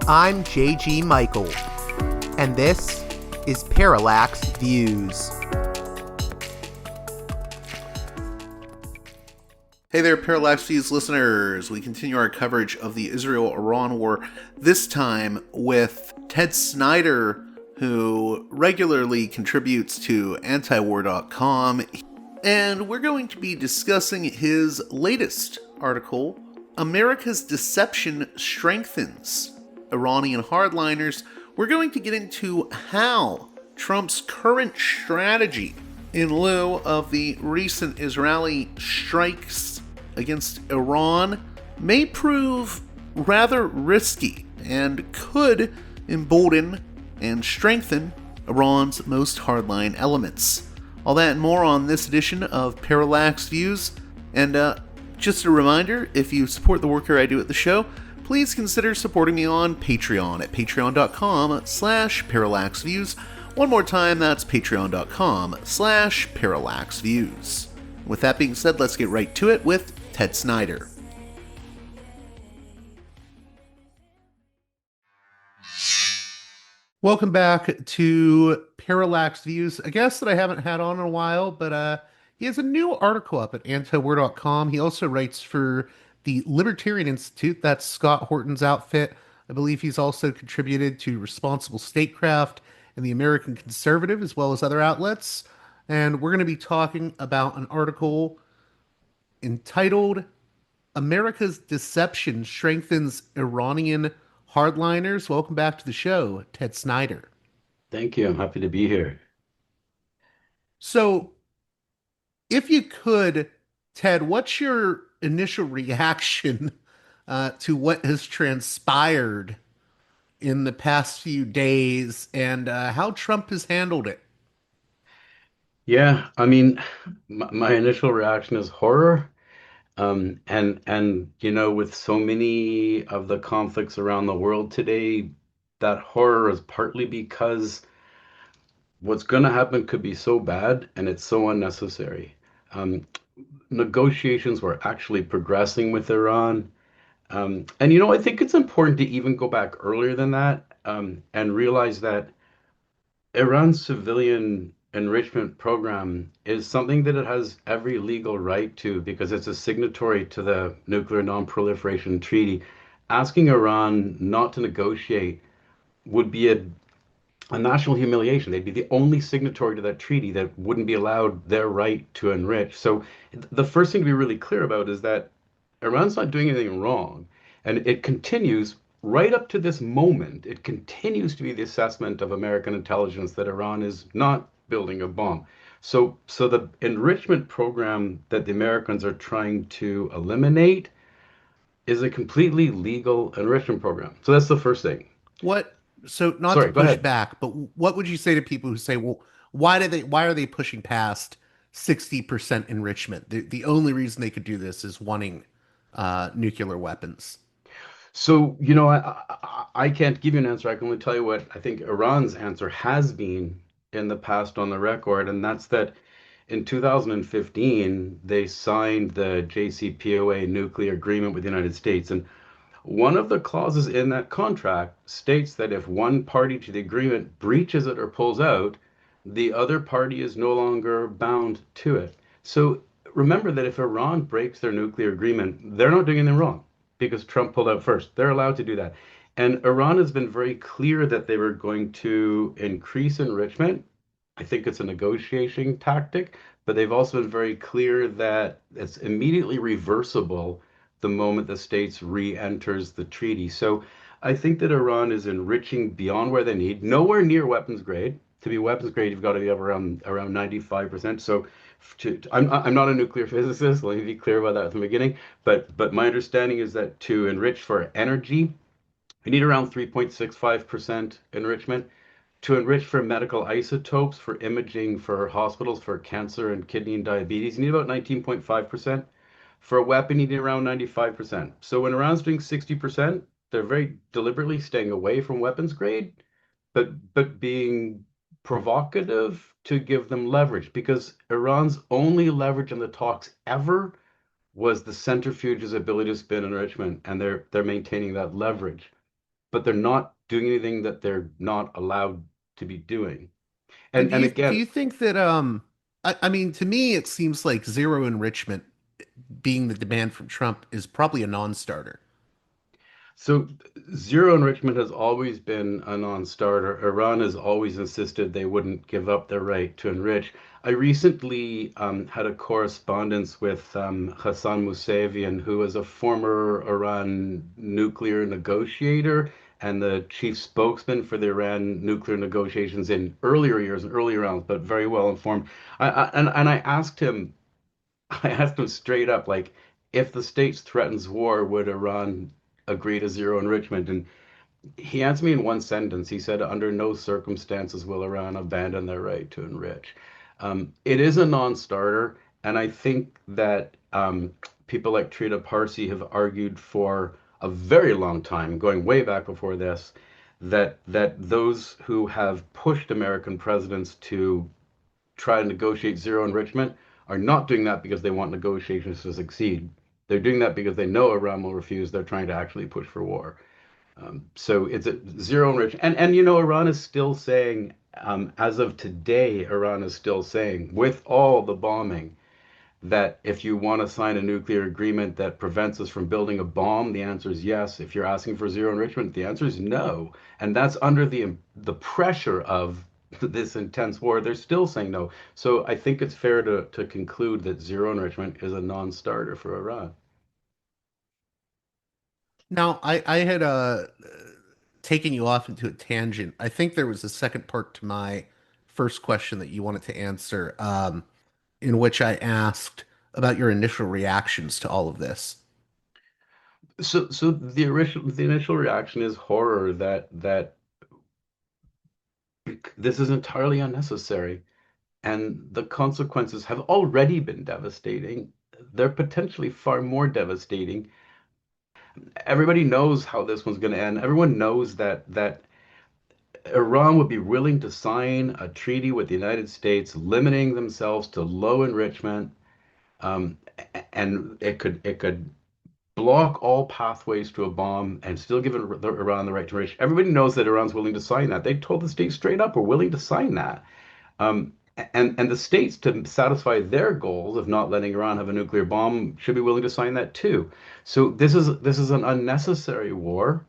I'm JG Michael, and this is Parallax Views. Hey there, Parallax Views listeners. We continue our coverage of the Israel-Iran war, this time with Ted Snider, who regularly contributes to antiwar.com, and we're going to be discussing his latest article, America's Deception Strengthens Iranian Hardliners. We're going to get into how Trump's current strategy in lieu of the recent Israeli strikes against Iran may prove rather risky and could embolden and strengthen Iran's most hardline elements. All that and more on this edition of Parallax Views. And just a reminder, if you support the work I do at the show, please consider supporting me on Patreon at patreon.com/parallaxviews. One more time, that's patreon.com/parallaxviews. With that being said, let's get right to it with Ted Snider. Welcome back to Parallax Views, a guest that I haven't had on in a while, but he has a new article up at antiwar.com. He also writes for the Libertarian Institute. That's Scott Horton's outfit. I believe he's also contributed to Responsible Statecraft and the American Conservative, as well as other outlets. And we're going to be talking about an article entitled America's Deception Strengthens Iranian Hardliners. Welcome back to the show, Ted Snider. Thank you. I'm happy to be here. So, if you could, Ted, what's your initial reaction to what has transpired in the past few days and how Trump has handled it? Yeah, I mean, my initial reaction is horror. And with so many of the conflicts around the world today, that horror is partly because what's going to happen could be so bad and it's so unnecessary. Um, Negotiations were actually progressing with Iran. And I think it's important to even go back earlier than that, and realize that Iran's civilian enrichment program is something that it has every legal right to because it's a signatory to the Nuclear Non-Proliferation Treaty. Asking Iran not to negotiate would be a national humiliation. They'd be the only signatory to that treaty that wouldn't be allowed their right to enrich. So the first thing to be really clear about is that Iran's not doing anything wrong. And it continues right up to this moment. It continues to be the assessment of American intelligence that Iran is not building a bomb. So the enrichment program that the Americans are trying to eliminate is a completely legal enrichment program. So that's the first thing. So not to Sorry, go push ahead. back, but what would you say to people who say, well, why are they pushing past 60% enrichment? The only reason they could do this is wanting nuclear weapons. So, I can't give you an answer. I can only tell you what I think Iran's answer has been in the past on the record, and that's that in 2015, they signed the JCPOA nuclear agreement with the United States. And one of the clauses in that contract states that if one party to the agreement breaches it or pulls out, the other party is no longer bound to it. So remember that if Iran breaks their nuclear agreement, they're not doing anything wrong because Trump pulled out first. They're allowed to do that. And Iran has been very clear that they were going to increase enrichment. I think it's a negotiation tactic, but they've also been very clear that it's immediately reversible the moment the States re-enters the treaty. So I think that Iran is enriching beyond where they need, nowhere near weapons grade. To be weapons grade, you've got to be up around 95%. So I'm not a nuclear physicist. Let me be clear about that at the beginning. But my understanding is that to enrich for energy, you need around 3.65% enrichment. To enrich for medical isotopes, for imaging, for hospitals, for cancer and kidney and diabetes, you need about 19.5%. For a weapon, you need around 95%. So when Iran's doing 60%, they're very deliberately staying away from weapons grade, but being provocative to give them leverage because Iran's only leverage in the talks ever was the centrifuge's ability to spin enrichment, and they're maintaining that leverage. but they're not doing anything that they're not allowed to be doing. And And do again, you think that I mean to me it seems like zero enrichment being the demand from Trump is probably a non-starter. so zero enrichment has always been a non-starter. Iran has always insisted they wouldn't give up their right to enrich. I recently had a correspondence with Hassan Mousavian, who was a former Iran nuclear negotiator and the chief spokesman for the Iran nuclear negotiations in earlier years and earlier rounds, but very well informed. And I asked him straight up, like, if the States threatens war, would Iran agree to zero enrichment? And he answered me in one sentence. He said, under no circumstances will Iran abandon their right to enrich. It is a non-starter, and I think that people like Trita Parsi have argued for a very long time, going way back before this, that those who have pushed American presidents to try to negotiate zero enrichment are not doing that because they want negotiations to succeed. They're doing that because they know Iran will refuse. They're trying to actually push for war. So it's a zero enrichment. And Iran is still saying, as of today, Iran is still saying, with all the bombing, that if you want to sign a nuclear agreement that prevents us from building a bomb, the answer is yes. If you're asking for zero enrichment, the answer is no. And that's under the pressure of this intense war. They're still saying no. So I think it's fair to conclude that zero enrichment is a non-starter for Iran. Now, I had taken you off into a tangent. I think there was a second part to my first question that you wanted to answer, in which I asked about your initial reactions to all of this. So the initial reaction is horror that this is entirely unnecessary. And the consequences have already been devastating. They're potentially far more devastating. Everybody knows how this one's going to end. Everyone knows that Iran would be willing to sign a treaty with the United States, limiting themselves to low enrichment, um, and it could block all pathways to a bomb and still give Iran the right to enrich. Everybody knows that Iran's willing to sign that. They told the states straight up, we're willing to sign that. Um, and the states, to satisfy their goals of not letting Iran have a nuclear bomb, should be willing to sign that too. So this is an unnecessary war.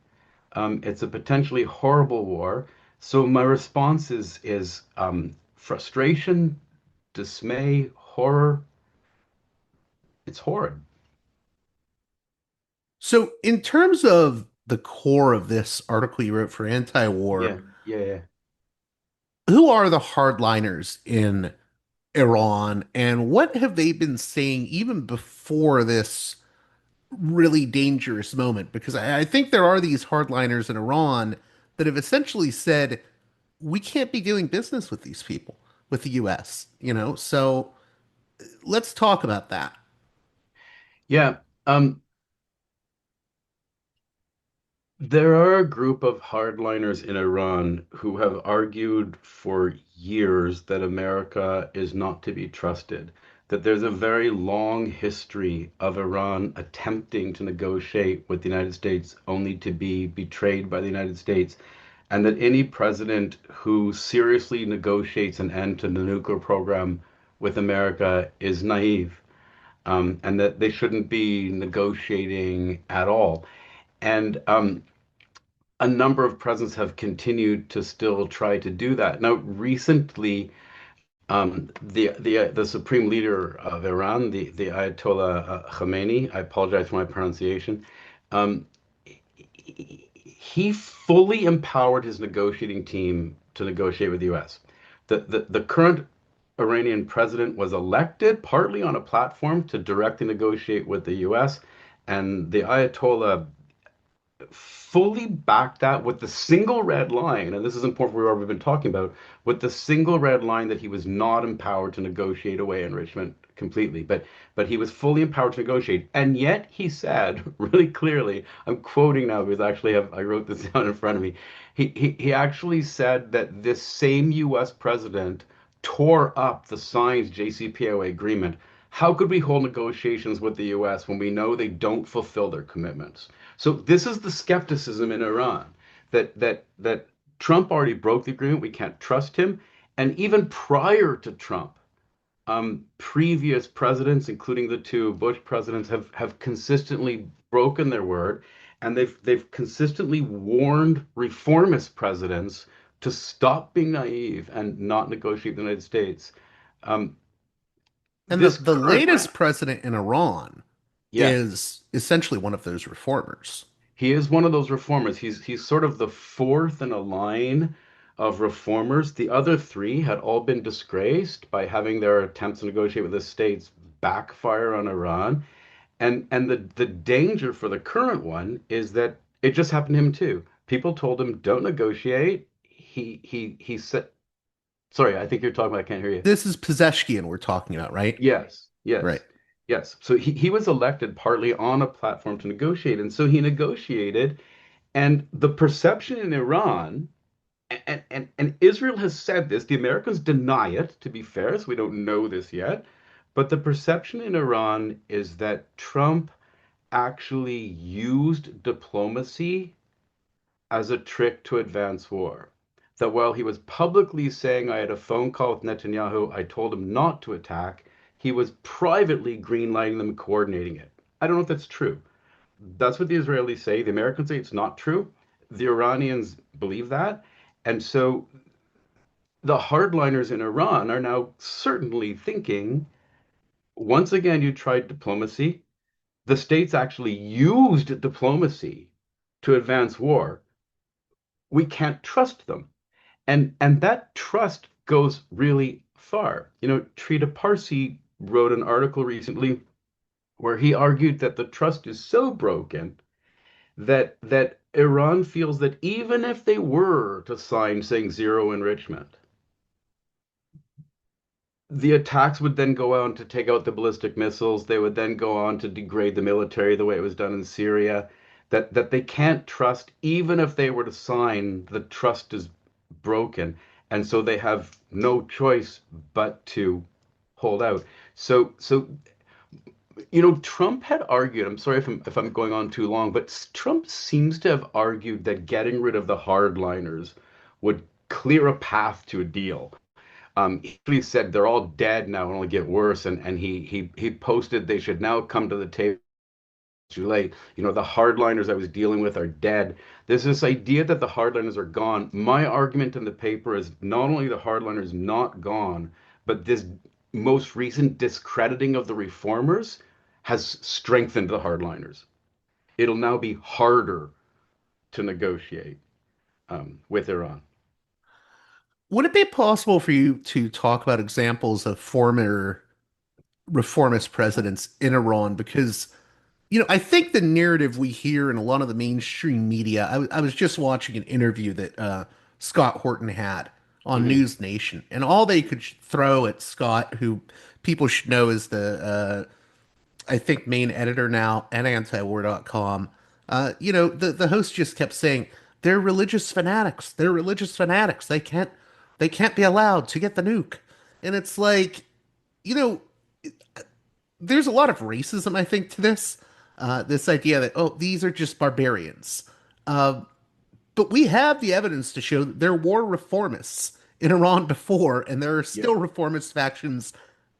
It's a potentially horrible war. So my response is frustration, dismay, horror. It's horrid. So, in terms of the core of this article you wrote for Anti-War, Yeah, yeah, yeah. who are the hardliners in Iran, and what have they been saying even before this really dangerous moment? Because I think there are these hardliners in Iran that have essentially said, we can't be doing business with these people, with the US, So let's talk about that. Yeah. There are a group of hardliners in Iran who have argued for years that America is not to be trusted, that there's a very long history of Iran attempting to negotiate with the United States only to be betrayed by the United States, and that any president who seriously negotiates an end to the nuclear program with America is naive, and that they shouldn't be negotiating at all. And a number of presidents have continued to still try to do that. Now, recently, the supreme leader of Iran, the Ayatollah Khamenei, I apologize for my pronunciation, um, he fully empowered his negotiating team to negotiate with the U.S. The current Iranian president was elected partly on a platform to directly negotiate with the U.S., and the Ayatollah fully backed that with the single red line, and this is important for what we've been talking about, with the single red line that he was not empowered to negotiate away enrichment completely, but he was fully empowered to negotiate. And yet he said really clearly, I'm quoting now because I wrote this down in front of me. He actually said that this same US president tore up the signed JCPOA agreement. How could we hold negotiations with the US when we know they don't fulfill their commitments? So this is the skepticism in Iran. that Trump already broke the agreement. We can't trust him. And even prior to Trump, previous presidents, including the two Bush presidents, have consistently broken their word, and they've consistently warned reformist presidents to stop being naive and not negotiate with the United States. Um, And the this the current, latest president in Iran yeah, is essentially one of those reformers. he is one of those reformers. He's sort of the fourth in a line of reformers. The other three had all been disgraced by having their attempts to negotiate with the states backfire on Iran. And the danger for the current one is that it just happened to him too. People told him don't negotiate. He said, sorry, I think you're talking about, I can't hear you. This is Pezeshkian we're talking about, right? Yes, Right. yes, yes. So he was elected partly on a platform to negotiate. And so he negotiated, and the perception in Iran, and Israel has said this, the Americans deny it, to be fair, so we don't know this yet. But the perception in Iran is that Trump actually used diplomacy as a trick to advance war. That while he was publicly saying, I had a phone call with Netanyahu, I told him not to attack, he was privately greenlighting them and coordinating it. I don't know if that's true. That's what the Israelis say. The Americans say it's not true. The Iranians believe that. And so the hardliners in Iran are now certainly thinking, once again, you tried diplomacy. The states actually used diplomacy to advance war. We can't trust them. And that trust goes really far. You know, Trita Parsi wrote an article recently where he argued that the trust is so broken that Iran feels that even if they were to sign saying zero enrichment, the attacks would then go on to take out the ballistic missiles. They would then go on to degrade the military the way it was done in Syria. That they can't trust, even if they were to sign, the trust is broken. And so they have no choice but to hold out. So you know, Trump had argued, I'm sorry if I'm going on too long, but Trump seems to have argued that getting rid of the hardliners would clear a path to a deal. He said they're all dead now and only get worse. And he posted they should now come to the table. Too late. You know, the hardliners I was dealing with are dead. There's this idea that the hardliners are gone. My argument in the paper is not only the hardliners not gone, but this most recent discrediting of the reformers has strengthened the hardliners. It'll now be harder to negotiate with Iran. Would it be possible for you to talk about examples of former reformist presidents in Iran? Because, I think the narrative we hear in a lot of the mainstream media, I was just watching an interview that Scott Horton had on Hmm. News Nation, and all they could throw at Scott, who people should know is I think, main editor now at antiwar.com, the host just kept saying, they're religious fanatics. They're religious fanatics. They can't be allowed to get the nuke. And it's like, you know, there's a lot of racism, I think, to this idea that, oh, these are just barbarians. Uh, but we have the evidence to show that there were reformists in Iran before, and there are Yeah. still reformist factions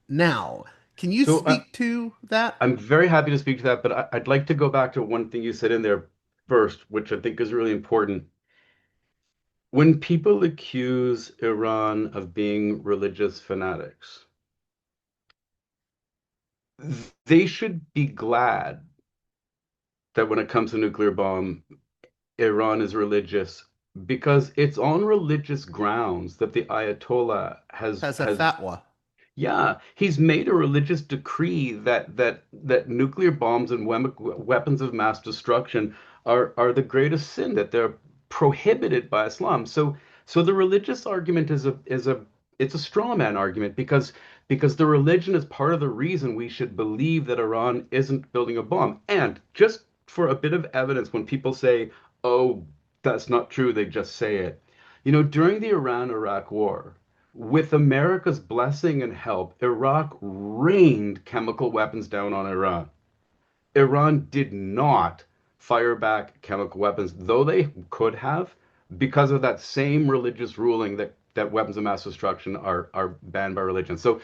now. Can you So speak to that? I'm very happy to speak to that, but I'd like to go back to one thing you said in there first, which I think is really important. When people accuse Iran of being religious fanatics, they should be glad that when it comes to nuclear bomb, Iran is religious because it's on religious grounds that the Ayatollah has Has a has fatwa. yeah, he's made a religious decree that nuclear bombs and weapons of mass destruction are the greatest sin, that they're prohibited by Islam. So the religious argument is a it's a straw man argument because the religion is part of the reason we should believe that Iran isn't building a bomb. And just for a bit of evidence, when people say, "Oh, that's not true," they just say it. You know, during the Iran-Iraq war, with America's blessing and help, Iraq rained chemical weapons down on Iran. Iran did not fire back chemical weapons, though they could have. because of that same religious ruling that weapons of mass destruction are banned by religion. So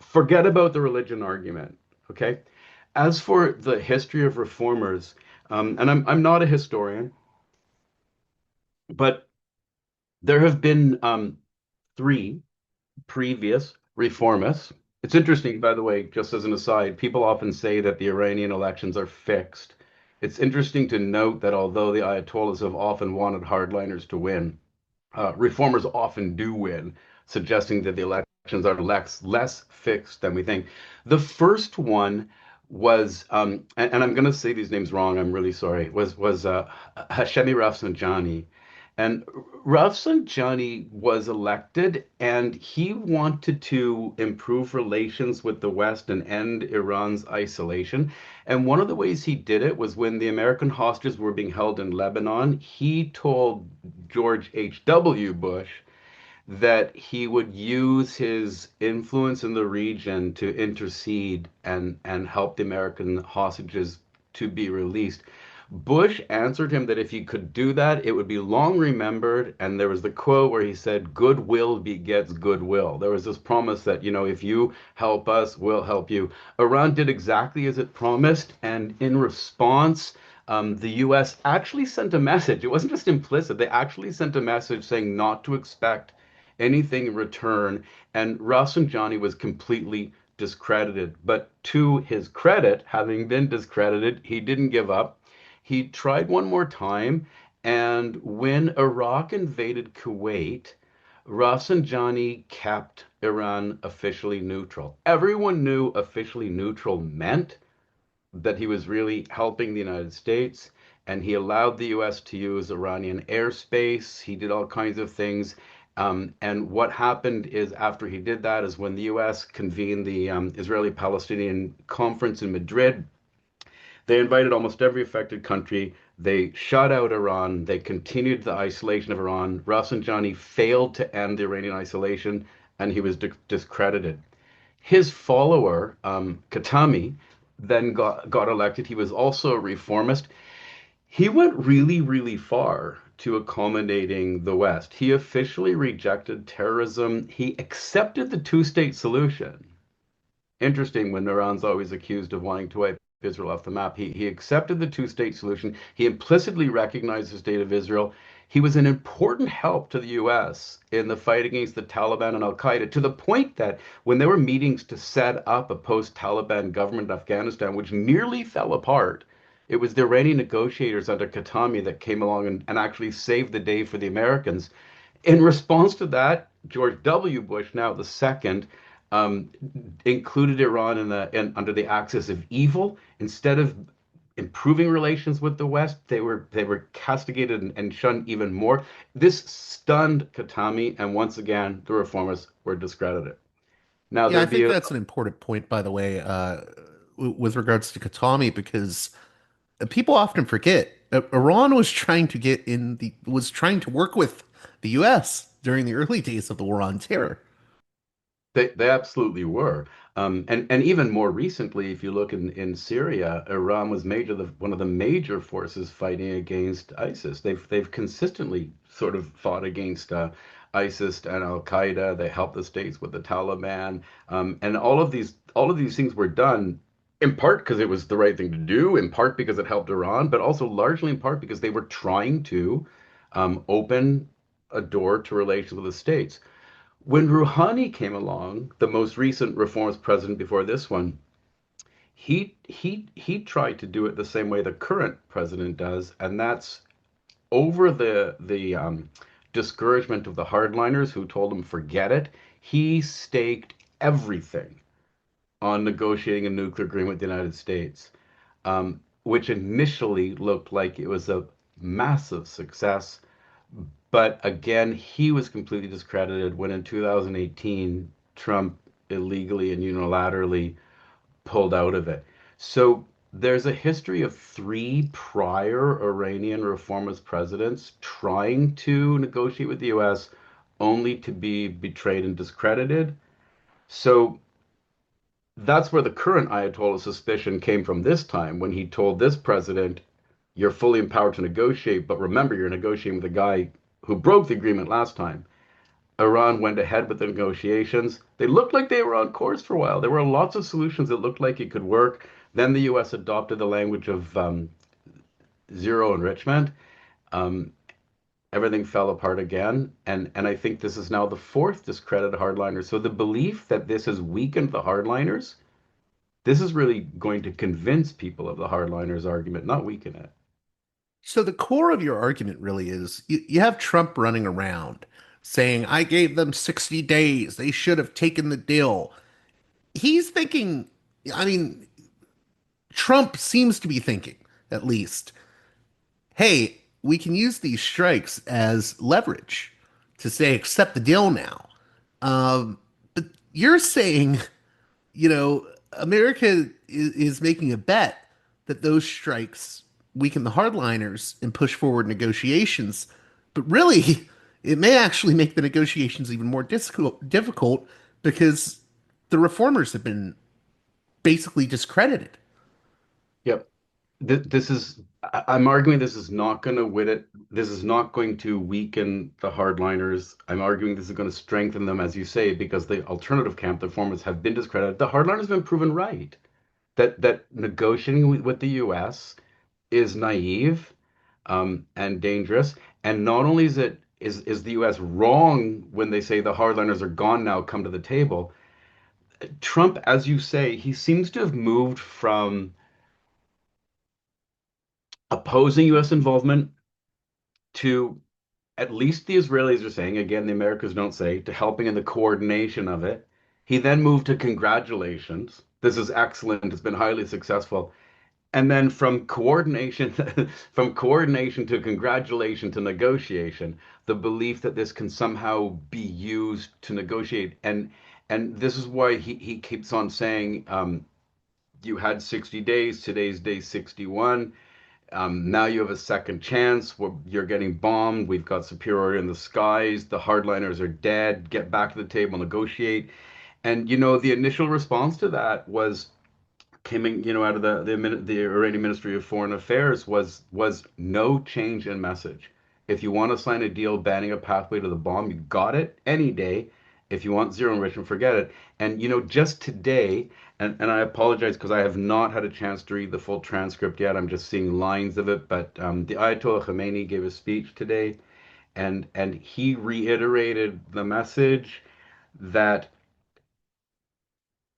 forget about the religion argument, okay? As for the history of reformers, and I'm not a historian, but there have been three previous reformists. It's interesting, by the way, just as an aside, people often say that the Iranian elections are fixed. It's interesting to note that although the Ayatollahs have often wanted hardliners to win, reformers often do win, suggesting that the elections are less fixed than we think. The first one was, and I'm going to say these names wrong. I'm really sorry. Was Hashemi Rafsanjani, and Rafsanjani was elected, and he wanted to improve relations with the West and end Iran's isolation. And one of the ways he did it was when the American hostages were being held in Lebanon, he told George H.W. Bush that he would use his influence in the region to intercede and help the American hostages to be released. Bush answered him that if he could do that, it would be long remembered. And there was the quote where he said, "Goodwill begets goodwill." There was this promise that, if you help us, we'll help you. Iran did exactly as it promised. And in response, the U.S. actually sent a message. It wasn't just implicit. They actually sent a message saying not to expect anything in return. And Rafsanjani was completely discredited. But to his credit, having been discredited, he didn't give up. He tried one more time, and when Iraq invaded Kuwait, Rafsanjani kept Iran officially neutral. Everyone knew officially neutral meant that he was really helping the United States, and he allowed the US to use Iranian airspace. He did all kinds of things. And what happened is, after he did that, is when the US convened the Israeli Palestinian conference in Madrid, they invited almost every affected country. They shut out Iran. They continued the isolation of Iran. Rafsanjani failed to end the Iranian isolation, and he was discredited. His follower, Khatami, then got elected. He was also a reformist. He went really, really far to accommodating the West. He officially rejected terrorism. He accepted the two-state solution. Interesting, when Iran's always accused of wanting to wipe Israel off the map. He accepted the two-state solution. He implicitly recognized the state of Israel. He was an important help to the U.S. in the fight against the Taliban and Al Qaeda, to the point that when there were meetings to set up a post-Taliban government in Afghanistan, which nearly fell apart, it was the Iranian negotiators under Khatami that came along and actually saved the day for the Americans. In response to that, George W. Bush, now the second, um, included Iran under the axis of evil. Instead of improving relations with the West, they were castigated and shunned even more. This stunned Khatami, and once again, the reformers were discredited. Now Yeah, I there'd be think a that's an important point, by the way, with regards to Khatami, because people often forget Iran was trying to work with the U.S. during the early days of the War on Terror. They absolutely were. And even more recently, if you look in Syria, Iran was one of the major forces fighting against ISIS. They've consistently sort of fought against ISIS and Al Qaeda. They helped the states with the Taliban, and all of these things were done in part because it was the right thing to do, in part because it helped Iran, but also largely in part because they were trying to open a door to relations with the states. When Rouhani came along, the most recent reforms president before this one, he tried to do it the same way the current president does, and that's over the discouragement of the hardliners who told him forget it. He staked everything on negotiating a nuclear agreement with the United States, which initially looked like it was a massive success. But again, he was completely discredited when in 2018, Trump illegally and unilaterally pulled out of it. So there's a history of three prior Iranian reformist presidents trying to negotiate with the US, only to be betrayed and discredited. So that's where the current Ayatollah suspicion came from this time, when he told this president, you're fully empowered to negotiate, but remember, you're negotiating with a guy who broke the agreement last time. Iran went ahead with the negotiations. They looked like they were on course for a while. There were lots of solutions that looked like it could work. Then the U.S. adopted the language of zero enrichment. Um, Everything fell apart again. And I think this is now the fourth discredited hardliner. So the belief that this has weakened the hardliners, this is really going to convince people of the hardliners argument, not weaken it. So the core of your argument really is you have Trump running around saying, I gave them 60 days. They should have taken the deal. He's thinking, I mean, Trump seems to be thinking, at least, hey, we can use these strikes as leverage to say, accept the deal now. But you're saying, America is making a bet that those strikes weaken the hardliners and push forward negotiations. But really, it may actually make the negotiations even more difficult because the reformers have been basically discredited. Yep. This is, I'm arguing this is not going to win it. This is not going to weaken the hardliners. I'm arguing this is going to strengthen them, as you say, because the alternative camp, the reformers, have been discredited. The hardliners have been proven right that negotiating with the U.S. is naive and dangerous. And not only is the U.S. wrong when they say the hardliners are gone now, come to the table. Trump, as you say, he seems to have moved from opposing U.S. involvement to, at least the Israelis are saying, again, the Americans don't say, to helping in the coordination of it. He then moved to congratulations. This is excellent. It's been highly successful. And then from coordination, from coordination to congratulation to negotiation, the belief that this can somehow be used to negotiate. And this is why he keeps on saying, you had 60 days, today's day 61. Now you have a second chance. You're getting bombed. We've got superiority in the skies. The hardliners are dead. Get back to the table, negotiate. And the initial response to that was coming, out of the Iranian Ministry of Foreign Affairs was no change in message. If you want to sign a deal banning a pathway to the bomb, you got it any day. If you want zero enrichment, forget it. And just today, and I apologize because I have not had a chance to read the full transcript yet. I'm just seeing lines of it. But the Ayatollah Khamenei gave a speech today, and he reiterated the message that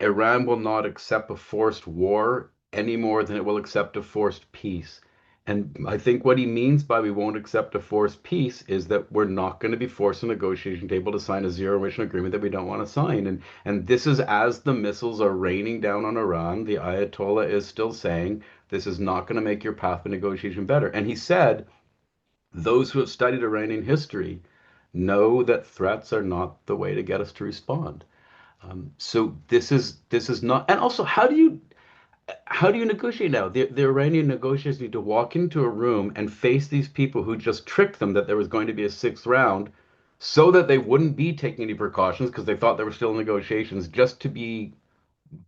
Iran will not accept a forced war any more than it will accept a forced peace. And I think what he means by we won't accept a forced peace is that we're not going to be forced to a negotiation table to sign a zero emission agreement that we don't want to sign. And this is as the missiles are raining down on Iran, the Ayatollah is still saying this is not going to make your path to negotiation better. And he said, those who have studied Iranian history know that threats are not the way to get us to respond. So this is not, and also how do you negotiate now? The Iranian negotiators need to walk into a room and face these people who just tricked them that there was going to be a sixth round, so that they wouldn't be taking any precautions because they thought there were still negotiations, just to be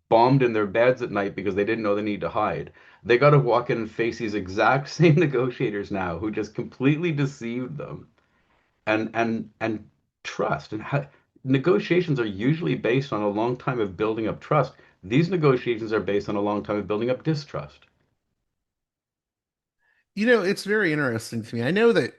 bombed in their beds at night because they didn't know they need to hide. They got to walk in and face these exact same negotiators now who just completely deceived them and trust negotiations are usually based on a long time of building up trust. These negotiations are based on a long time of building up distrust. It's very interesting to me. I know that,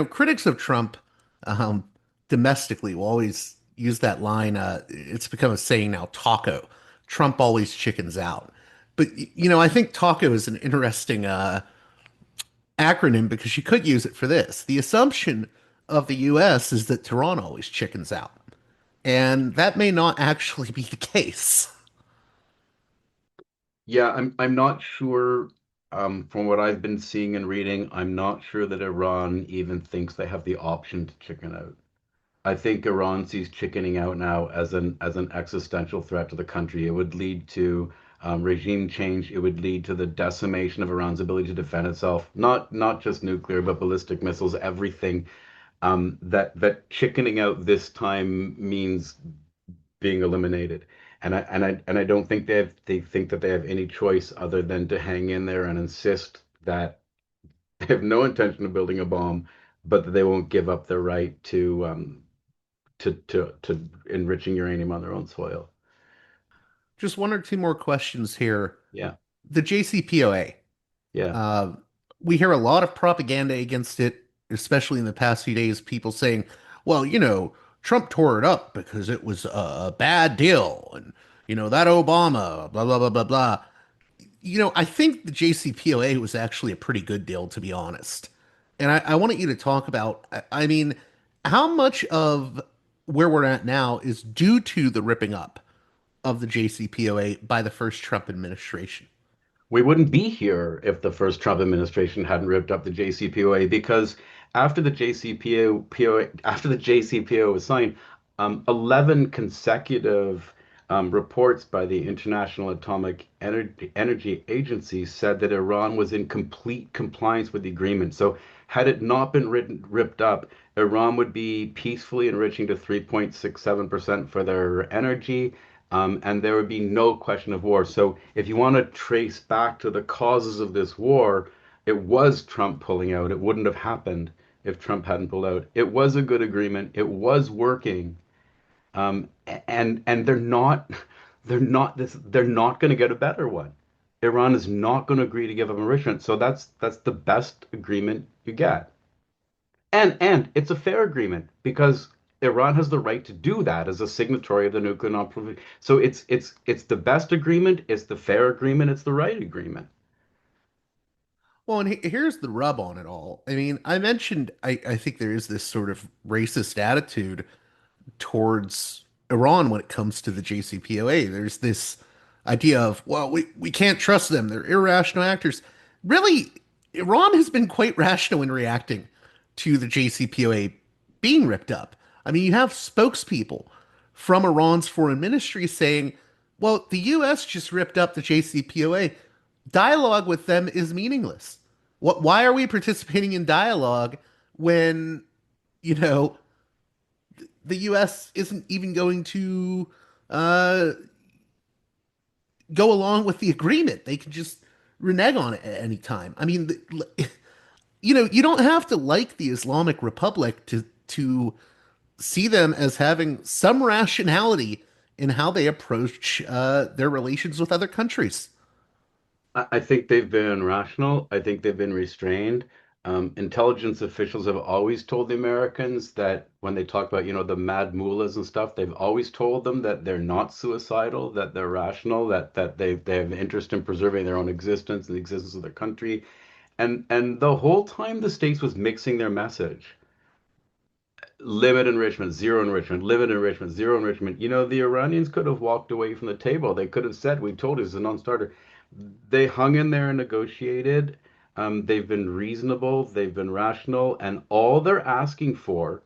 critics of Trump um, domestically will always use that line. It's become a saying now, taco. Trump always chickens out. But, I think taco is an interesting acronym because you could use it for this. The assumption of the U.S. is that Tehran always chickens out. And that may not actually be the case. Yeah, I'm not sure, from what I've been seeing and reading, I'm not sure that Iran even thinks they have the option to chicken out. I think Iran sees chickening out now as an existential threat to the country. It would lead to regime change. It would lead to the decimation of Iran's ability to defend itself, not just nuclear, but ballistic missiles, everything. That chickening out this time means being eliminated. And I don't think they think that they have any choice other than to hang in there and insist that They have no intention of building a bomb, but that they won't give up their right to enriching uranium on their own soil. Just one or two more questions here. Yeah, The JCPOA. yeah. Uh, we hear a lot of propaganda against it, especially in the past few days. People saying, "Well, Trump tore it up because it was a bad deal," and that Obama, blah blah blah blah blah. I think the JCPOA was actually a pretty good deal, to be honest. And I wanted you to talk about, I mean, how much of where we're at now is due to the ripping up of the JCPOA by the first Trump administration? We wouldn't be here if the first Trump administration hadn't ripped up the JCPOA because after the JCPOA was signed, 11 consecutive reports by the International Atomic Energy Agency said that Iran was in complete compliance with the agreement. So had it not been ripped up, Iran would be peacefully enriching to 3.67% for their energy, and there would be no question of war. So, if you want to trace back to the causes of this war, it was Trump pulling out. It wouldn't have happened if Trump hadn't pulled out. It was a good agreement. It was working, and they're not going to get a better one. Iran is not going to agree to give up enrichment. So that's the best agreement you get. And it's a fair agreement because Iran has the right to do that as a signatory of the nuclear non-proliferation. So it's the best agreement, it's the fair agreement, it's the right agreement. Well, and here's the rub on it all. I mean, I mentioned I think there is this sort of racist attitude towards Iran when it comes to the JCPOA. There's this idea of, well, we can't trust them. They're irrational actors. Really, Iran has been quite rational in reacting to the JCPOA being ripped up. I mean, you have spokespeople from Iran's foreign ministry saying, well, the US just ripped up the JCPOA. Dialogue with them is meaningless. Why are we participating in dialogue when, you know, the U.S. isn't even going to uh, go along with the agreement? They can just renege on it at any time. I mean, you don't have to like the Islamic Republic to see them as having some rationality in how they approach their relations with other countries. I think they've been rational. I think they've been restrained. Intelligence officials have always told the Americans that when they talk about, the mad mullahs and stuff, they've always told them that they're not suicidal, that they're rational, that they have interest in preserving their own existence and the existence of their country. And the whole time the states was mixing their message. Limit enrichment, zero enrichment, limit enrichment, zero enrichment. The Iranians could have walked away from the table. They could have said, we told you it's a non-starter. They hung in there and negotiated. They've been reasonable, they've been rational, and all they're asking for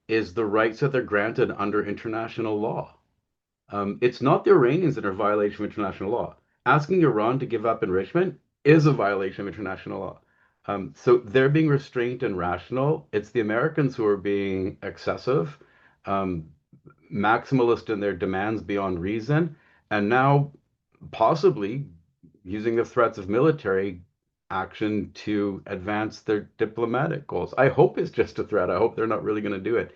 is the rights that they're granted under international law. It's not the Iranians that are a violation of international law. Asking Iran to give up enrichment is a violation of international law. So they're being restrained and rational. It's the Americans who are being excessive, um, maximalist in their demands beyond reason, and now possibly using the threats of military action to advance their diplomatic goals. I hope it's just a threat. I hope they're not really going to do it.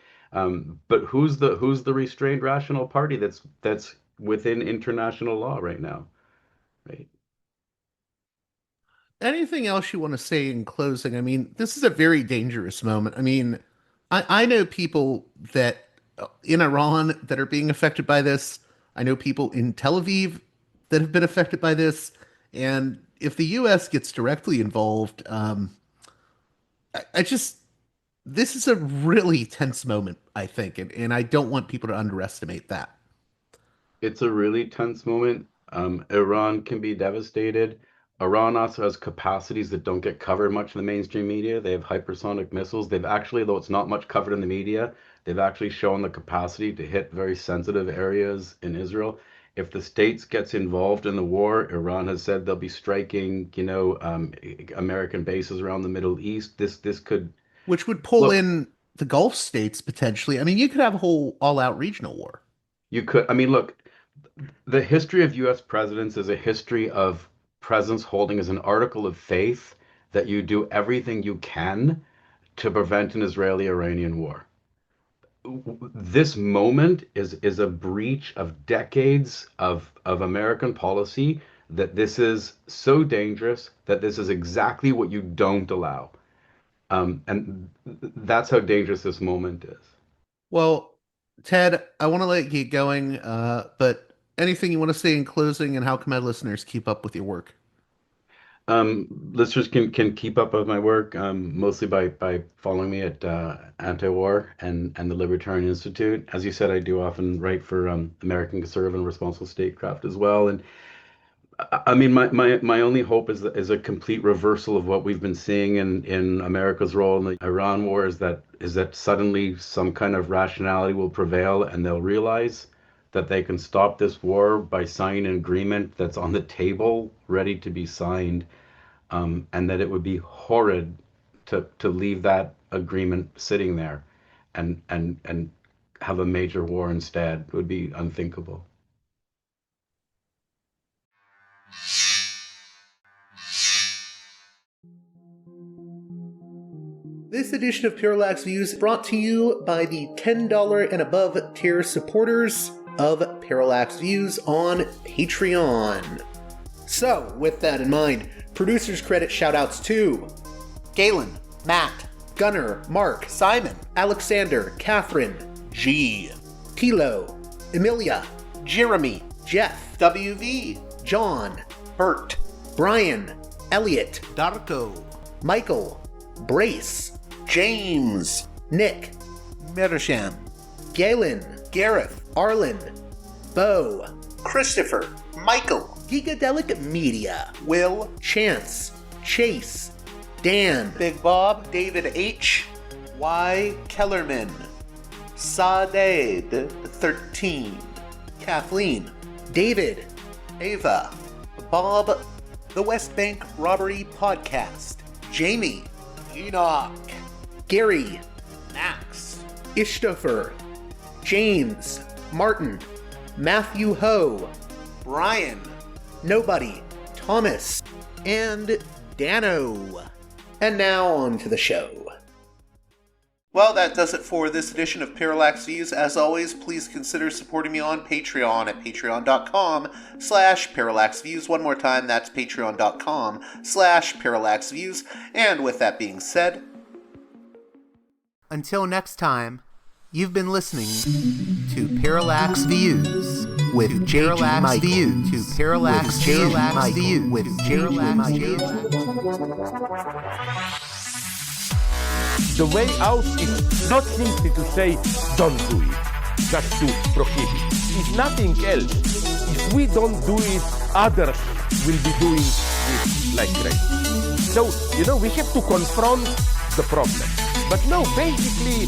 But who's the restrained rational party that's within international law right now, right? Anything else you want to say in closing? I mean, this is a very dangerous moment. I mean, I know people that in Iran that are being affected by this. I know people in Tel Aviv that have been affected by this. And if the U.S. gets directly involved, I just, this is a really tense moment, I think. And I don't want people to underestimate that. It's a really tense moment. Iran can be devastated. Iran also has capacities that don't get covered much in the mainstream media. They have hypersonic missiles. They've actually, though it's not much covered in the media, they've actually shown the capacity to hit very sensitive areas in Israel. If the States gets involved in the war, Iran has said they'll be striking, American bases around the Middle East. This could Which would pull look. in the Gulf states potentially. I mean, you could have a whole all-out regional war. You could. I mean, look. The history of U.S. presidents is a history of presidents holding as an article of faith that you do everything you can to prevent an Israeli-Iranian war. This moment is a breach of decades of American policy, that this is so dangerous, that this is exactly what you don't allow. And that's how dangerous this moment is. Well, Ted, I want to let you get going, but anything you want to say in closing, and how can my listeners keep up with your work? Listeners can keep up with my work mostly by following me at Anti-War and the Libertarian Institute. As you said, I do often write for American Conservative and Responsible Statecraft as well. And I mean, my only hope is a complete reversal of what we've been seeing in America's role in the Iran war, is that suddenly some kind of rationality will prevail, and they'll realize that they can stop this war by signing an agreement that's on the table, ready to be signed, and that it would be horrid to leave that agreement sitting there and have a major war instead. It would be unthinkable. This edition of Parallax Views is brought to you by the $10 and above tier supporters of Parallax Views on Patreon. So, with that in mind, producers credit shoutouts to Galen, Matt, Gunnar, Mark, Simon, Alexander, Catherine, G, Tilo, Emilia, Jeremy, Jeff, WV, John, Bert, Brian, Elliot, Darko, Michael, Brace, James, Nick, Mersham, Galen, Gareth, Arlen, Bo, Christopher, Michael, Gigadelic Media, Will, Chance, Chase, Dan, Big Bob, David H, Y. Kellerman, Saded 13, Kathleen, David, Ava, Bob, The West Bank Robbery Podcast, Jamie, Enoch, Gary, Max, Ishtofer, James, Martin, Matthew Ho, Brian, Nobody, Thomas, and Dano. And now on to the show. Well, that does it for this edition of Parallax Views. As always, please consider supporting me on Patreon at patreon.com/parallaxviews. One more time, that's patreon.com/parallaxviews. And with that being said, until next time, you've been listening to Parallax Views with Parallax Views to Parallax Views with Parallax Views. The way out is not simply to say, don't do it, just to prohibit. It's nothing else. If we don't do it, others will be doing it like crazy. So, we have to confront the problem. But no, basically,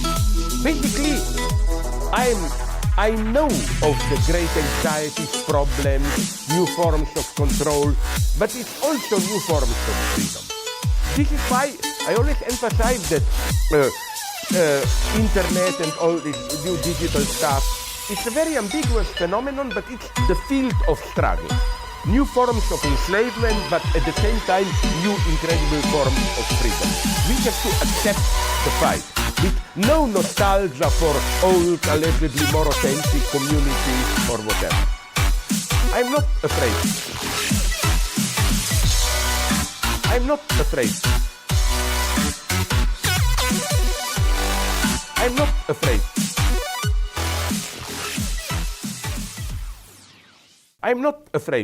I know of the great anxieties, problems, new forms of control, but it's also new forms of freedom. This is why I always emphasize that internet and all this new digital stuff, it's a very ambiguous phenomenon, but it's the field of struggle. New forms of enslavement, but at the same time, new incredible forms of freedom. We have to accept the fight with no nostalgia for old, allegedly more authentic communities or whatever. I'm not afraid. I'm not afraid. I'm not afraid. I'm not afraid.